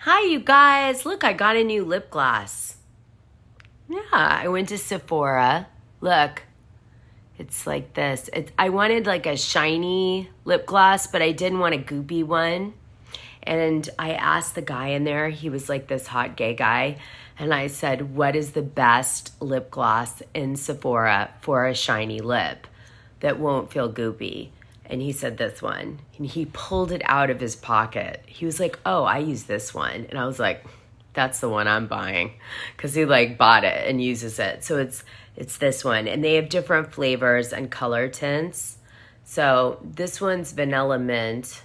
Hi, you guys. Look, I got a new lip gloss. Yeah, I went to Sephora. Look, it's like this. I wanted like a shiny lip gloss, but I didn't want a goopy one. And I asked the guy in there, he was like this hot gay guy. And I said, what is the best lip gloss in Sephora for a shiny lip that won't feel goopy? And he said this one, and he pulled it out of his pocket. He was like, oh, I use this one. And I was like, that's the one I'm buying, because he like bought it and uses it. So it's this one, and they have different flavors and color tints. So this one's vanilla mint.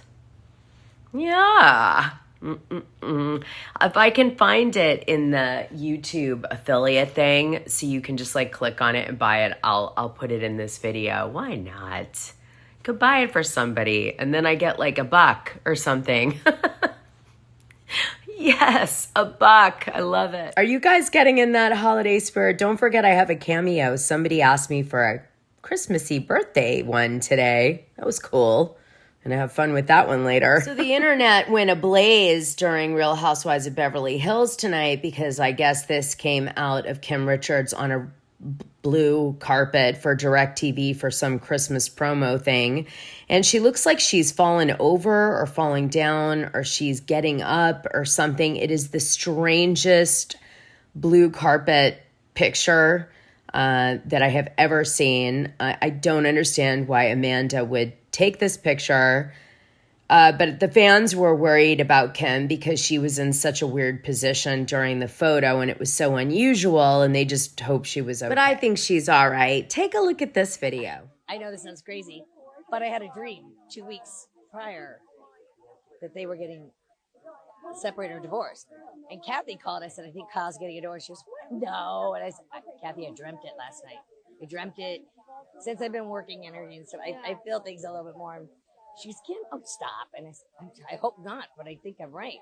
Yeah. If I can find it in the YouTube affiliate thing, so you can just like click on it and buy it, I'll put it in this video. Why not? Could buy it for somebody, and then I get like $1 or something. Yes, $1. I love it. Are you guys getting in that holiday spirit? Don't forget I have a cameo. Somebody asked me for a Christmassy birthday one today. That was cool. And I have fun with that one later. So the internet went ablaze during Real Housewives of Beverly Hills tonight, because I guess this came out of Kim Richards on a blue carpet for DirecTV for some Christmas promo thing. And she looks like she's fallen over or falling down, or she's getting up or something. It is the strangest blue carpet picture that I have ever seen. I don't understand why Amanda would take this picture. But the fans were worried about Kim because she was in such a weird position during the photo, and it was so unusual, and they just hope she was okay. But I think she's all right. Take a look at this video. I know this sounds crazy, but I had a dream 2 weeks prior that they were getting separated or divorced. And Kathy called. I said, I think Kyle's getting a divorce. She goes, no. And I said, Kathy, I dreamt it last night. I dreamt it since I've been working in her. So I feel things a little bit more. She goes, Kim, oh, stop. And I said, I hope not, but I think I'm right.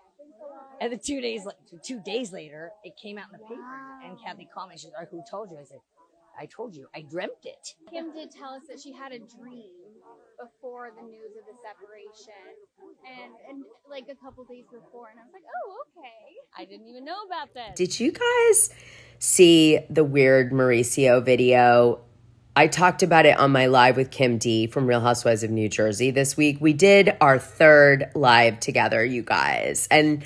And then 2 days later, it came out in the paper. And Kathy called me. She said, who told you? I said, I told you. I dreamt it. Kim did tell us that she had a dream before the news of the separation and like a couple days before. And I was like, oh, okay. I didn't even know about this. Did you guys see the weird Mauricio video? I talked about it on my live with Kim D from Real Housewives of New Jersey this week. We did our 3rd live together, you guys. And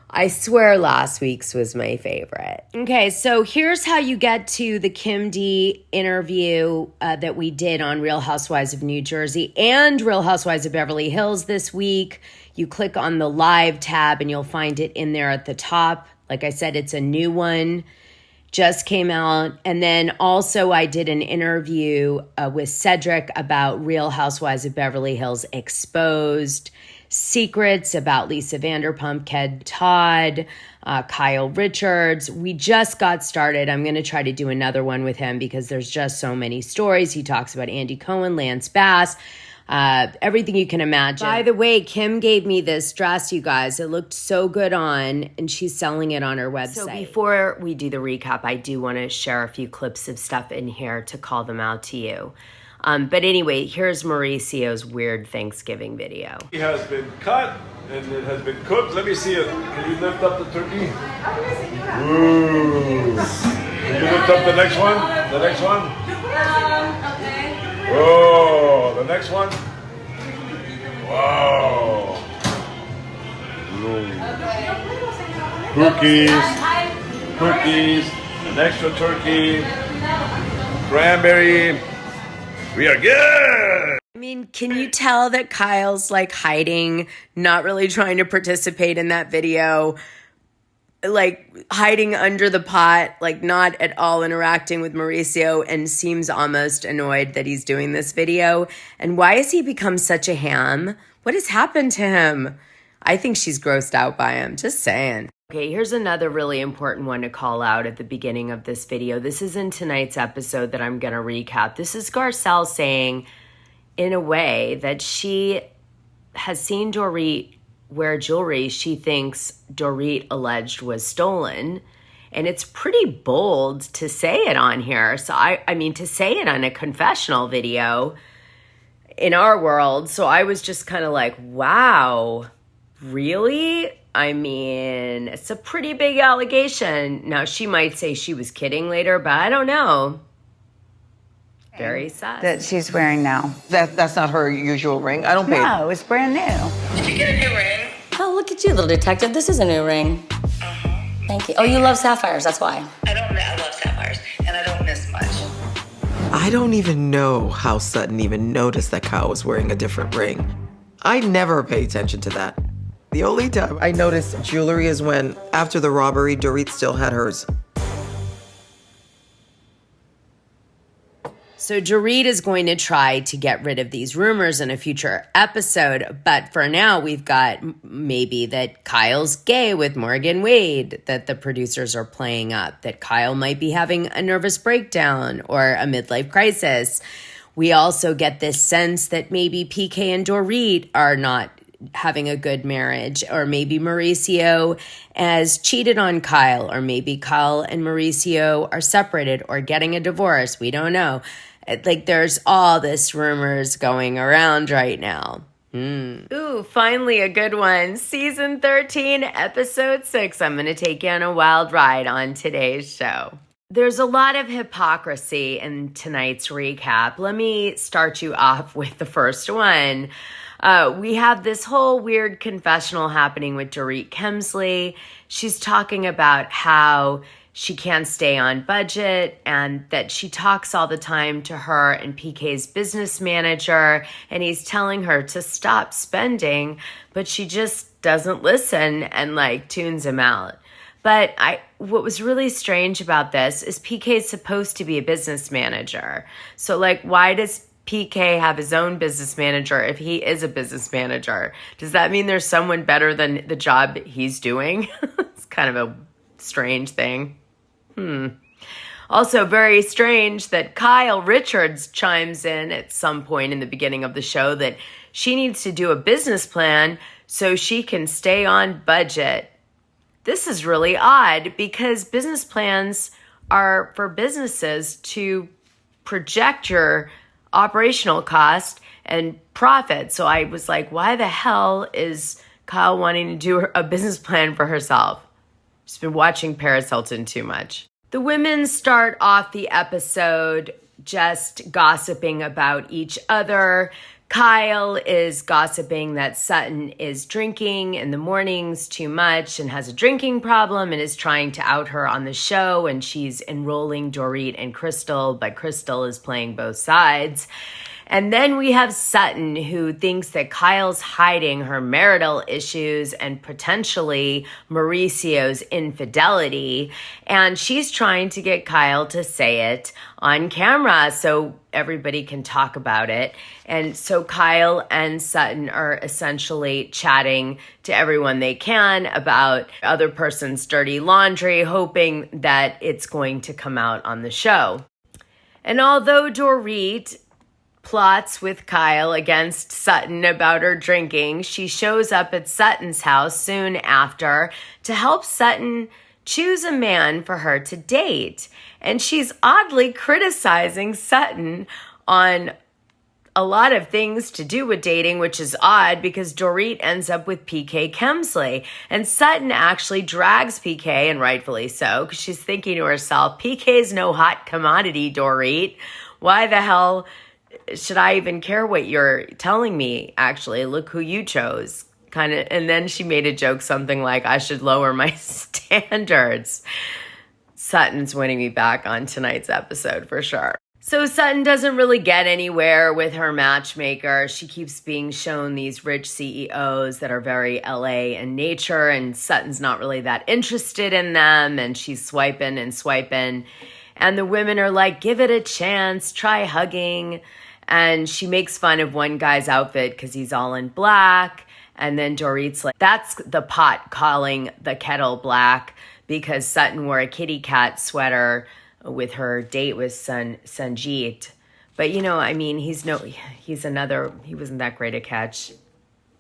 I swear last week's was my favorite. Okay, so here's how you get to the Kim D interview that we did on Real Housewives of New Jersey and Real Housewives of Beverly Hills this week. You click on the live tab and you'll find it in there at the top. Like I said, it's a new one. Just came out. And then also I did an interview with Cedric about Real Housewives of Beverly Hills Exposed, secrets about Lisa Vanderpump, Ken Todd, Kyle Richards. We just got started. I'm going to try to do another one with him because there's just so many stories. He talks about Andy Cohen, Lance Bass, everything you can imagine. By the way, Kim gave me this dress, you guys. It looked so good on, and she's selling it on her website. So before we do the recap, I do want to share a few clips of stuff in here to call them out to you. But anyway, here's Mauricio's weird Thanksgiving video. It has been cut and it has been cooked. Let me see it. Can you lift up the turkey? Ooh. Can you lift up the next one? The next one? Okay. Oh, the next one? Wow. Cookies, an extra turkey, cranberry. We are good. I mean, can you tell that Kyle's like hiding, not really trying to participate in that video, like hiding under the pot, like not at all interacting with Mauricio, and seems almost annoyed that he's doing this video? And why has he become such a ham? What has happened to him? I think she's grossed out by him, just saying. Okay, here's another really important one to call out at the beginning of this video. This is in tonight's episode that I'm going to recap. This is Garcelle saying, in a way, that she has seen Dorit wear jewelry she thinks Dorit alleged was stolen. And it's pretty bold to say it on here. So, I mean, to say it on a confessional video in our world. So I was just kind of like, wow, Really? I mean, it's a pretty big allegation. Now, she might say she was kidding later, but I don't know. Very sad. That she's wearing now. That's not her usual ring. I don't pay. No, it's brand new. Did you get a new ring? Oh, look at you, little detective. This is a new ring. Thank you. Oh, you love sapphires, that's why. I love sapphires, and I don't miss much. I don't even know how Sutton even noticed that Kyle was wearing a different ring. I never pay attention to that. The only time I noticed jewelry is when, after the robbery, Dorit still had hers. So Dorit is going to try to get rid of these rumors in a future episode, but for now we've got maybe that Kyle's gay with Morgan Wade that the producers are playing up, that Kyle might be having a nervous breakdown or a midlife crisis. We also get this sense that maybe PK and Dorit are not having a good marriage, or maybe Mauricio has cheated on Kyle, or maybe Kyle and Mauricio are separated or getting a divorce. We don't know. Like, there's all this rumors going around right now. Ooh, finally a good one. Season 13, episode 6. I'm going to take you on a wild ride on today's show. There's a lot of hypocrisy in tonight's recap. Let me start you off with the first one. We have this whole weird confessional happening with Dorit Kemsley. She's talking about how she can't stay on budget and that she talks all the time to her and PK's business manager, and he's telling her to stop spending, but she just doesn't listen and tunes him out. But what was really strange about this is PK is supposed to be a business manager. So why does PK have his own business manager if he is a business manager? Does that mean there's someone better than the job he's doing? It's kind of a strange thing. Also very strange that Kyle Richards chimes in at some point in the beginning of the show that she needs to do a business plan so she can stay on budget. This is really odd because business plans are for businesses to project your operational cost and profit. So I was like, why the hell is Kyle wanting to do a business plan for herself? She's been watching Paris Hilton too much. The women start off the episode just gossiping about each other. Kyle is gossiping that Sutton is drinking in the mornings too much and has a drinking problem and is trying to out her on the show, and she's enrolling Dorit and Crystal, but Crystal is playing both sides. And then we have Sutton, who thinks that Kyle's hiding her marital issues and potentially Mauricio's infidelity. And she's trying to get Kyle to say it on camera so everybody can talk about it. And so Kyle and Sutton are essentially chatting to everyone they can about other person's dirty laundry, hoping that it's going to come out on the show. And although Dorit plots with Kyle against Sutton about her drinking, she shows up at Sutton's house soon after to help Sutton choose a man for her to date. And she's oddly criticizing Sutton on a lot of things to do with dating, which is odd because Dorit ends up with PK Kemsley. And Sutton actually drags PK, and rightfully so, because she's thinking to herself, PK's no hot commodity, Dorit. Why the hell should I even care what you're telling me? Actually, look who you chose. And then she made a joke, something like, I should lower my standards. Sutton's winning me back on tonight's episode for sure. So Sutton doesn't really get anywhere with her matchmaker. She keeps being shown these rich CEOs that are very LA in nature, and Sutton's not really that interested in them, and she's swiping and swiping. And the women are like, give it a chance, try hugging. And she makes fun of one guy's outfit because he's all in black. And then Dorit's like, that's the pot calling the kettle black, because Sutton wore a kitty cat sweater with her date with Sanjeet. But, he wasn't that great a catch.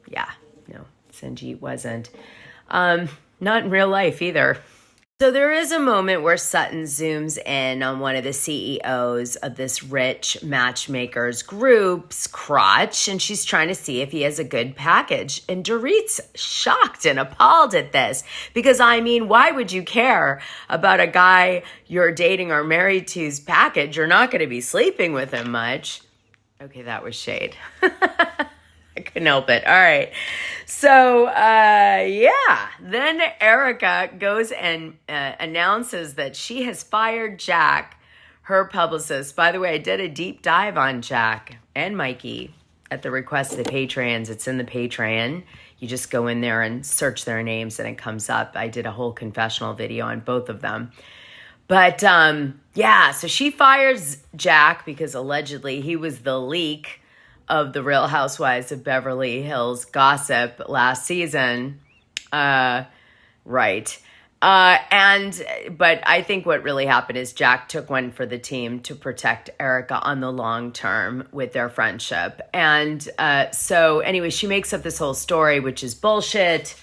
Yeah, no, Sanjeet wasn't. Not in real life either. So there is a moment where Sutton zooms in on one of the CEOs of this rich matchmakers group's crotch, and she's trying to see if he has a good package. And Dorit's shocked and appalled at this because, I mean, why would you care about a guy you're dating or married to's package? You're not going to be sleeping with him much. Okay, that was shade. I couldn't help it. All right. So, then Erica goes and announces that she has fired Jack, her publicist. By the way, I did a deep dive on Jack and Mikey at the request of the Patreons. It's in the Patreon. You just go in there and search their names and it comes up. I did a whole confessional video on both of them. But, so she fires Jack because allegedly he was the leak of the Real Housewives of Beverly Hills gossip last season. But I think what really happened is Jack took one for the team to protect Erica on the long term with their friendship. And so anyway, she makes up this whole story, which is bullshit.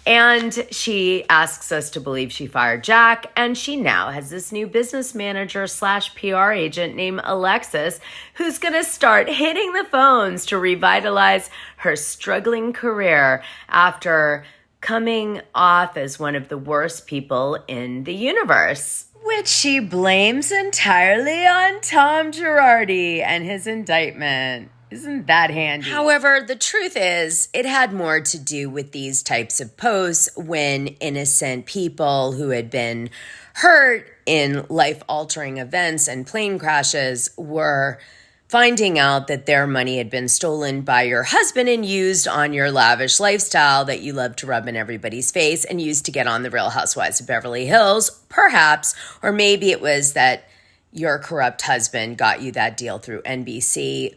And she asks us to believe she fired Jack, and she now has this new business manager / PR agent named Alexis, who's going to start hitting the phones to revitalize her struggling career after coming off as one of the worst people in the universe, which she blames entirely on Tom Girardi and his indictment. Isn't that handy? However, the truth is, it had more to do with these types of posts when innocent people who had been hurt in life-altering events and plane crashes were finding out that their money had been stolen by your husband and used on your lavish lifestyle that you love to rub in everybody's face and used to get on the Real Housewives of Beverly Hills, perhaps. Or maybe it was that your corrupt husband got you that deal through NBC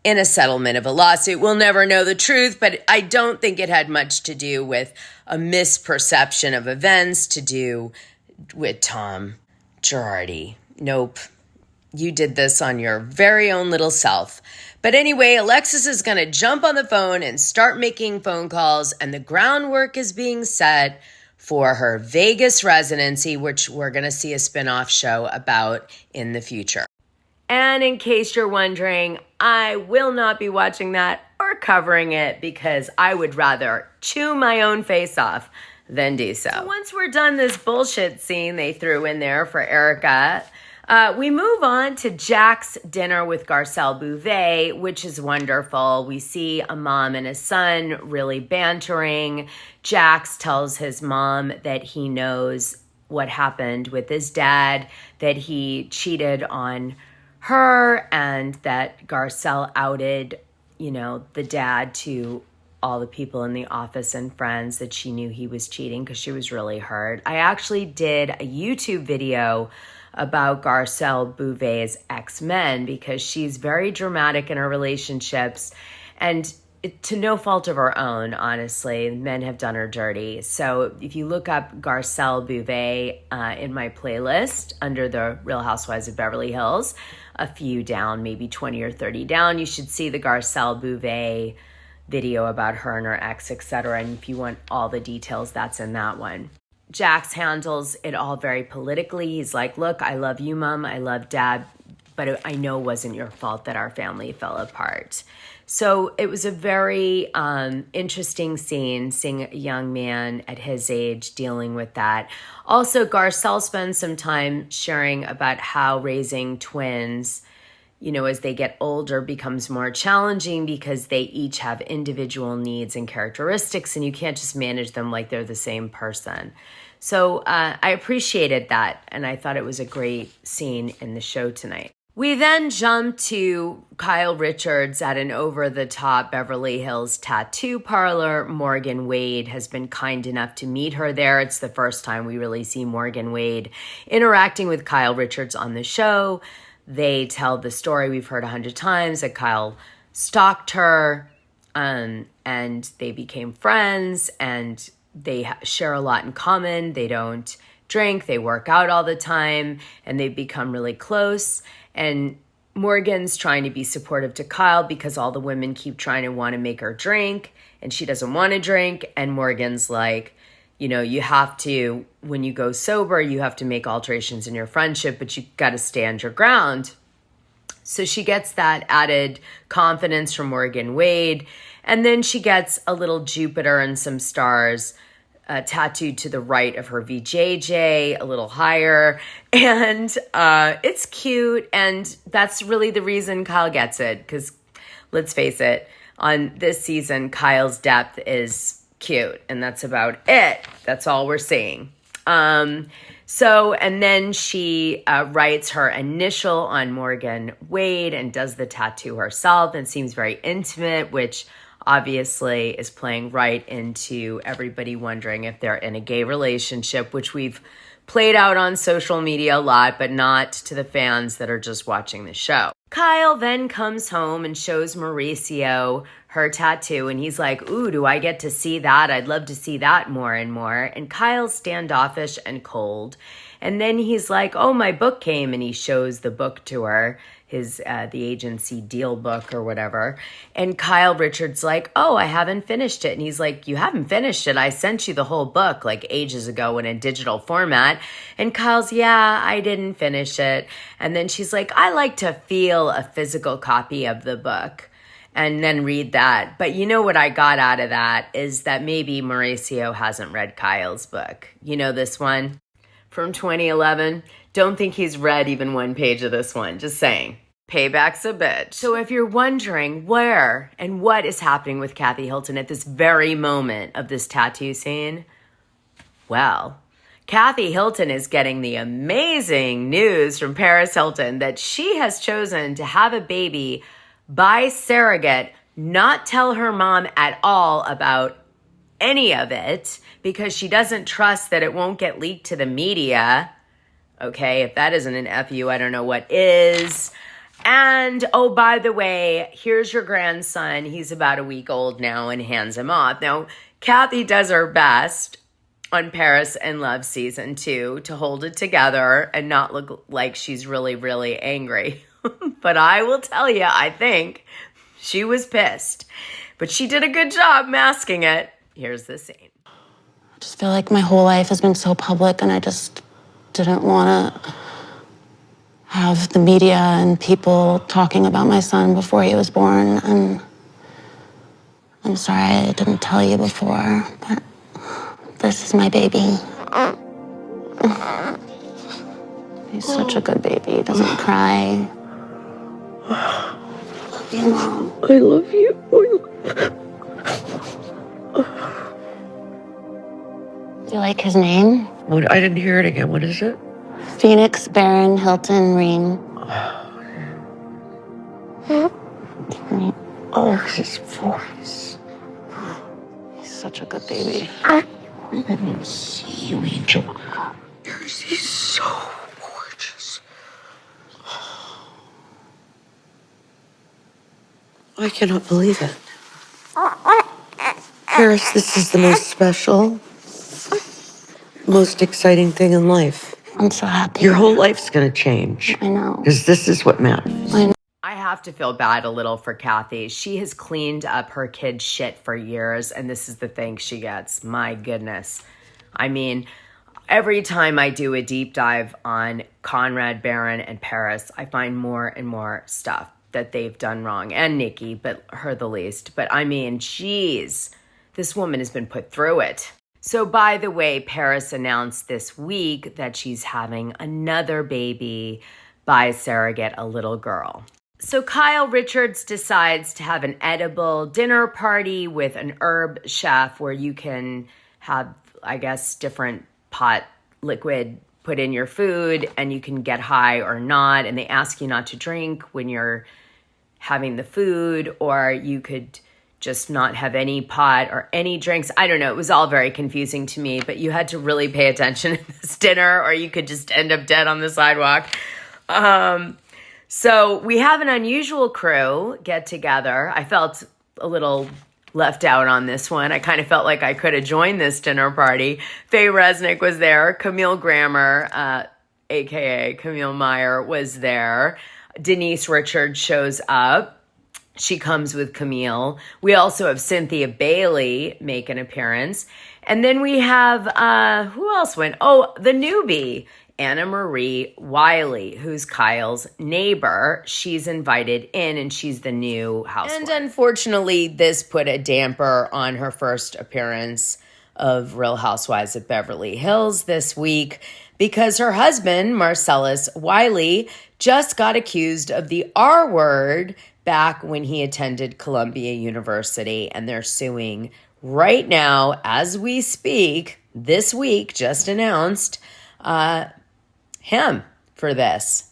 in a settlement of a lawsuit. We'll never know the truth, but I don't think it had much to do with a misperception of events to do with Tom Girardi. Nope. You did this on your very own little self. But anyway, Alexis is going to jump on the phone and start making phone calls, and the groundwork is being set for her Vegas residency, which we're going to see a spinoff show about in the future. And in case you're wondering, I will not be watching that or covering it because I would rather chew my own face off than do so. So once we're done this bullshit scene they threw in there for Erica, we move on to Jack's dinner with Garcelle Beauvais, which is wonderful. We see a mom and a son really bantering. Jax tells his mom that he knows what happened with his dad, that he cheated on her, and that Garcelle outed, the dad to all the people in the office and friends that she knew he was cheating because she was really hurt. I actually did a YouTube video about Garcelle Beauvais' ex-men because she's very dramatic in her relationships and to no fault of her own, honestly. Men have done her dirty. So if you look up Garcelle Beauvais in my playlist under the Real Housewives of Beverly Hills, a few down, maybe 20 or 30 down, you should see the Garcelle Beauvais video about her and her ex, etc. And if you want all the details, that's in that one. Jax handles it all very politically. He's like, look, I love you, Mom. I love Dad. But I know it wasn't your fault that our family fell apart. So it was a very interesting scene, seeing a young man at his age dealing with that. Also, Garcelle spends some time sharing about how raising twins, as they get older, becomes more challenging because they each have individual needs and characteristics, and you can't just manage them like they're the same person. So I appreciated that, and I thought it was a great scene in the show tonight. We then jump to Kyle Richards at an over-the-top Beverly Hills tattoo parlor. Morgan Wade has been kind enough to meet her there. It's the first time we really see Morgan Wade interacting with Kyle Richards on the show. They tell the story we've heard 100 times that Kyle stalked her, and they became friends, and they share a lot in common. They don't drink, they work out all the time, and they've become really close. And Morgan's trying to be supportive to Kyle because all the women keep trying to want to make her drink, and she doesn't want to drink. And Morgan's like, you know, you have to, when you go sober, you have to make alterations in your friendship, but you got to stand your ground. So she gets that added confidence from Morgan Wade. And then she gets a little Jupiter and some stars tattooed to the right of her VJJ, a little higher. And it's cute. And that's really the reason Kyle gets it. Because let's face it, on this season, Kyle's depth is cute. And that's about it. That's all we're seeing. And then she writes her initial on Morgan Wade and does the tattoo herself and seems very intimate, which obviously is playing right into everybody wondering if they're in a gay relationship, which we've played out on social media a lot, but not to the fans that are just watching the show. Kyle then comes home and shows Mauricio her tattoo, and he's like, ooh, do I get to see that? I'd love to see that more and more. And Kyle's standoffish and cold. And then he's like, oh, my book came, and he shows the book to her, his the agency deal book or whatever. And Kyle Richards like, oh, I haven't finished it. And he's like, you haven't finished it? I sent you the whole book like ages ago in a digital format. And Kyle's, yeah, I didn't finish it. And then she's like, I like to feel a physical copy of the book and then read that. But you know what I got out of that is that maybe Mauricio hasn't read Kyle's book. You know this one from 2011? Don't think he's read even one page of this one. Just saying. Payback's a bitch. So if you're wondering where and what is happening with Kathy Hilton at this very moment of this tattoo scene, well, Kathy Hilton is getting the amazing news from Paris Hilton that she has chosen to have a baby by surrogate, not tell her mom at all about any of it because she doesn't trust that it won't get leaked to the media. Okay, if that isn't an FU, I don't know what is. And, oh, by the way, here's your grandson. He's about a week old now, and hands him off. Now, Kathy does her best on Paris and Love season 2 to hold it together and not look like she's really, really angry. But I will tell you, I think she was pissed. But she did a good job masking it. Here's the scene. I just feel like my whole life has been so public, and I just didn't want to have the media and people talking about my son before he was born. And I'm sorry I didn't tell you before, but this is my baby. He's such a good baby. He doesn't cry. Love you, Mom. I love you. Do you like his name? What? I didn't hear it again. What is it? Phoenix Baron Hilton Reen. Oh, his voice. He's such a good baby. I didn't see you, Angel. He's so gorgeous. I cannot believe it. Paris, this is the most special, most exciting thing in life. I'm so happy. Your whole life's going to change. I know. Because this is what matters. I know. I have to feel bad a little for Kathy. She has cleaned up her kid's shit for years, and this is the thing she gets. My goodness. I mean, every time I do a deep dive on Conrad, Barron, and Paris, I find more and more stuff that they've done wrong. And Nikki, but her the least. But I mean, geez, this woman has been put through it. So by the way, Paris announced this week that she's having another baby by surrogate, a little girl. So Kyle Richards decides to have an edible dinner party with an herb chef where you can have, I guess, different pot liquid put in your food and you can get high or not. And they ask you not to drink when you're having the food, or you could just not have any pot or any drinks. I don't know. It was all very confusing to me, but you had to really pay attention to this dinner or you could just end up dead on the sidewalk. So we have an unusual crew get together. I felt a little left out on this one. I kind of felt like I could have joined this dinner party. Faye Resnick was there. Camille Grammer, a.k.a. Camille Meyer, was there. Denise Richards shows up. She comes with Camille. We also have Cynthia Bailey make an appearance. And then we have, who else went? Oh, the newbie, Anne Marie Wiley, who's Kyle's neighbor. She's invited in, and she's the new housewife. And unfortunately, this put a damper on her first appearance of Real Housewives of Beverly Hills this week, because her husband, Marcellus Wiley, just got accused of the R word back when he attended Columbia University, and they're suing right now as we speak. This week, just announced him for this.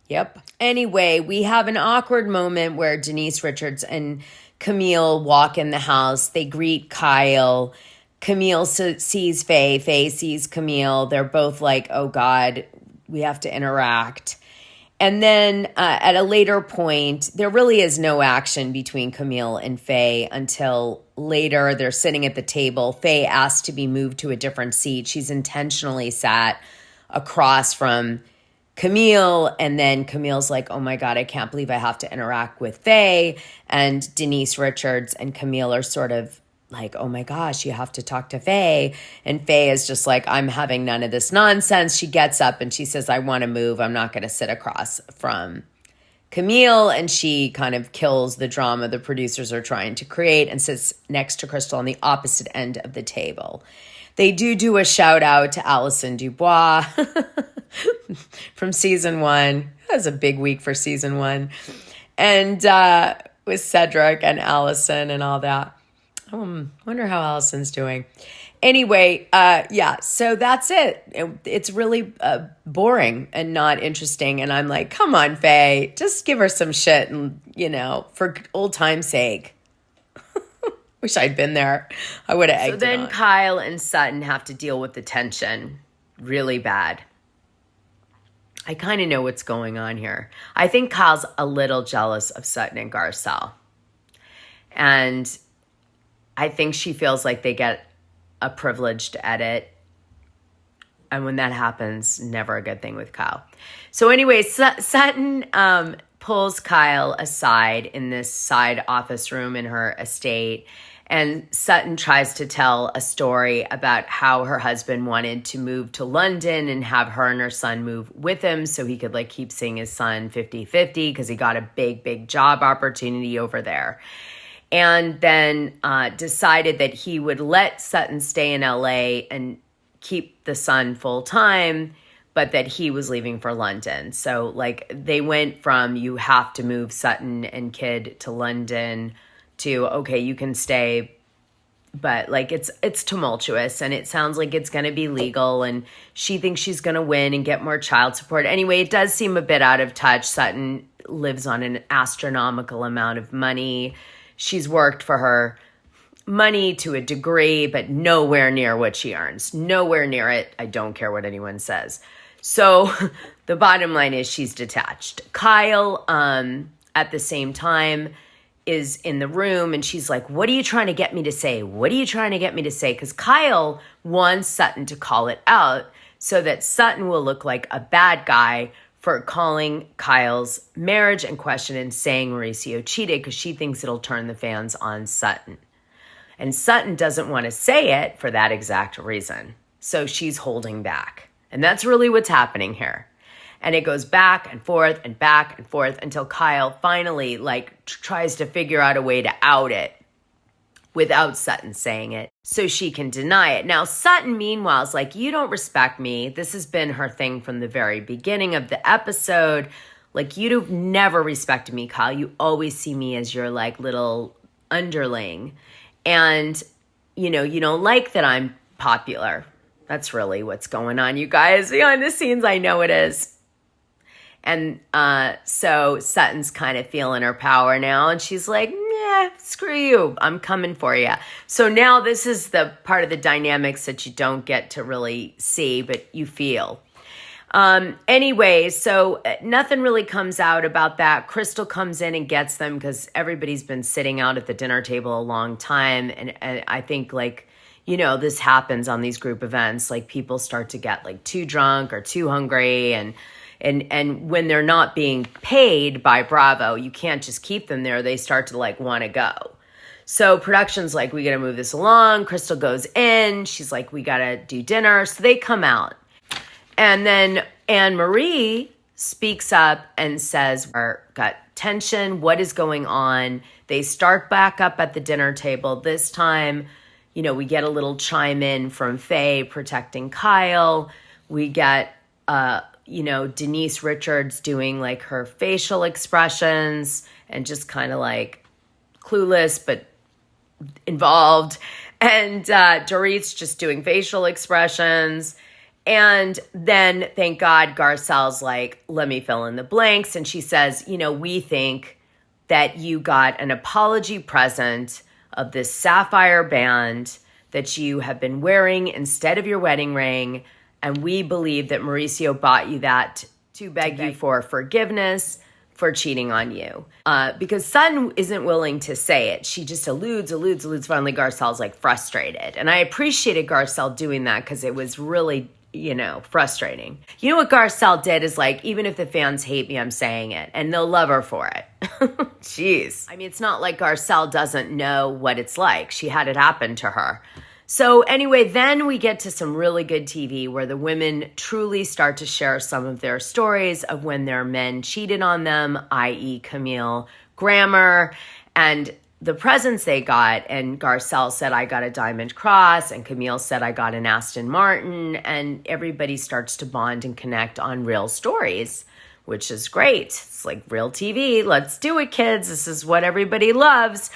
Yep. Anyway, we have an awkward moment where Denise Richards and Camille walk in the house. They greet Kyle. Camille sees Faye. Faye sees Camille. They're both like, oh God, we have to interact. And then at a later point, there really is no action between Camille and Faye until later. They're sitting at the table. Faye asks to be moved to a different seat. She's intentionally sat across from Camille. And then Camille's like, oh my God, I can't believe I have to interact with Faye. And Denise Richards and Camille are sort of like, oh my gosh, you have to talk to Faye. And Faye is just like, I'm having none of this nonsense. She gets up and she says, I want to move. I'm not going to sit across from Camille. And she kind of kills the drama the producers are trying to create and sits next to Crystal on the opposite end of the table. They do a shout out to Allison Dubois from season 1. That was a big week for season 1. And with Cedric and Allison and all that. Wonder how Allison's doing. Anyway, so that's it. It's really boring and not interesting. And I'm like, come on, Faye, just give her some shit and, for old time's sake. Wish I'd been there. I would have egged it on. So then Kyle and Sutton have to deal with the tension really bad. I kind of know what's going on here. I think Kyle's a little jealous of Sutton and Garcelle. And I think she feels like they get a privileged edit. And when that happens, never a good thing with Kyle. So anyway, Sutton pulls Kyle aside in this side office room in her estate. And Sutton tries to tell a story about how her husband wanted to move to London and have her and her son move with him so he could keep seeing his son 50-50 because he got a big job opportunity over there. And then decided that he would let Sutton stay in LA and keep the son full time, but that he was leaving for London. So they went from you have to move Sutton and kid to London to, okay, you can stay, but it's tumultuous and it sounds like it's going to be legal and she thinks she's going to win and get more child support. Anyway, it does seem a bit out of touch. Sutton lives on an astronomical amount of money. She's worked for her money to a degree, but nowhere near what she earns. Nowhere near it. I don't care what anyone says. So the bottom line is she's detached. Kyle, at the same time, is in the room and she's like, what are you trying to get me to say? What are you trying to get me to say? Because Kyle wants Sutton to call it out so that Sutton will look like a bad guy for calling Kyle's marriage in question and saying Mauricio cheated because she thinks it'll turn the fans on Sutton. And Sutton doesn't want to say it for that exact reason. So she's holding back. And that's really what's happening here. And it goes back and forth until Kyle finally tries to figure out a way to out it without Sutton saying it so she can deny it. Now, Sutton, meanwhile, is like, you don't respect me. This has been her thing from the very beginning of the episode. You've never respected me, Kyle. You always see me as your little underling. And, you don't like that I'm popular. That's really what's going on, you guys. Behind the scenes, I know it is. And so Sutton's kind of feeling her power now. And she's like, nah, screw you. I'm coming for you. So now this is the part of the dynamics that you don't get to really see, but you feel. Anyway, so nothing really comes out about that. Crystal comes in and gets them because everybody's been sitting out at the dinner table a long time. And I think this happens on these group events. People start to get too drunk or too hungry and And when they're not being paid by Bravo, you can't just keep them there. They start to like want to go. So production's like, we got to move this along. Crystal goes in. She's like, we got to do dinner. So they come out. And then Anne Marie speaks up and says, got tension. What is going on? They start back up at the dinner table. This time, you know, we get a little chime in from Faye protecting Kyle. We get, you know, Denise Richards doing like her facial expressions and just kind of like clueless but involved. And Dorit's just doing facial expressions. And then, thank God, Garcelle's like, let me fill in the blanks. And she says, you know, we think that you got an apology present of this sapphire band that you have been wearing instead of your wedding ring. And we believe that Mauricio bought you that to beg you for forgiveness for cheating on you. Because Sutton isn't willing to say it. She just alludes. Finally, Garcelle's like frustrated. And I appreciated Garcelle doing that because it was really, you know, frustrating. You know what Garcelle did is like, even if the fans hate me, I'm saying it. And they'll love her for it. Jeez. I mean, it's not like Garcelle doesn't know what it's like. She had it happen to her. So anyway, then we get to some really good TV where the women truly start to share some of their stories of when their men cheated on them, i.e. Camille, Grammar, and the presents they got. And Garcelle said, I got a Diamond Cross, and Camille said, I got an Aston Martin, and everybody starts to bond and connect on real stories, which is great. It's like real TV. Let's do it, kids. This is what everybody loves.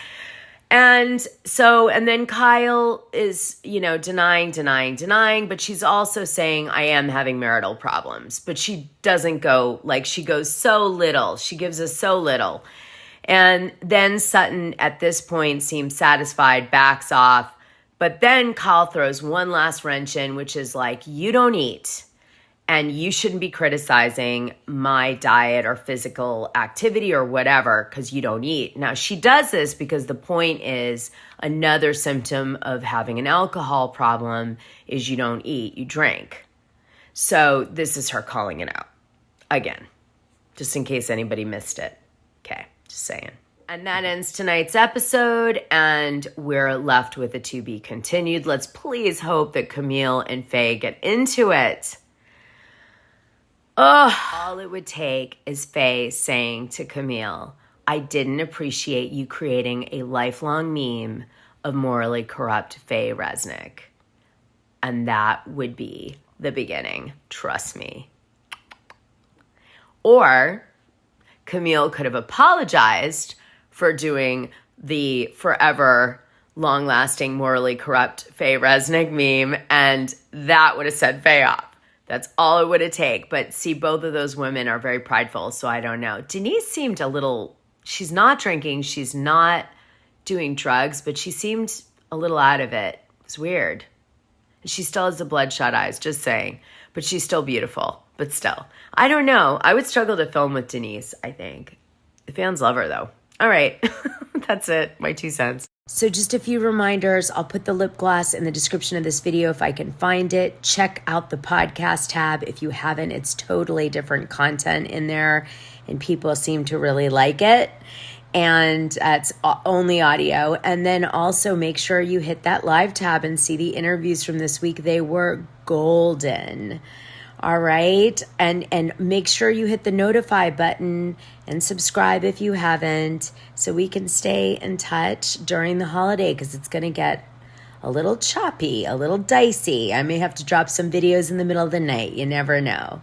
And then Kyle is, you know, denying, but she's also saying, I am having marital problems. But she doesn't go, like, she goes so little. She gives us so little. And then Sutton, at this point, seems satisfied, backs off. But then Kyle throws one last wrench in, which is like, you don't eat. And you shouldn't be criticizing my diet or physical activity or whatever because you don't eat. Now, she does this because the point is another symptom of having an alcohol problem is you don't eat, you drink. So this is her calling it out. Again, just in case anybody missed it. Okay, just saying. And that ends tonight's episode, and we're left with a to be continued. Let's please hope that Camille and Faye get into it. All it would take is Faye saying to Camille, I didn't appreciate you creating a lifelong meme of morally corrupt Faye Resnick. And that would be the beginning. Trust me. Or Camille could have apologized for doing the forever long-lasting morally corrupt Faye Resnick meme, and that would have set Faye off. That's all it would have taken. But see, both of those women are very prideful, so I don't know. Denise seemed a little, she's not drinking, she's not doing drugs, but she seemed a little out of it. It was weird. She still has the bloodshot eyes, just saying. But she's still beautiful, but still. I don't know. I would struggle to film with Denise, I think. The fans love her, though. All right. That's it. My 2 cents. So just a few reminders. I'll put the lip gloss in the description of this video if I can find it. Check out the podcast tab if you haven't. It's totally different content in there, and people seem to really like it. And it's only audio. And then also make sure you hit that live tab and see the interviews from this week. They were golden. All right. And make sure you hit the notify button and subscribe if you haven't, so we can stay in touch during the holiday, because it's going to get a little choppy, a little dicey. I may have to drop some videos in the middle of the night. You never know.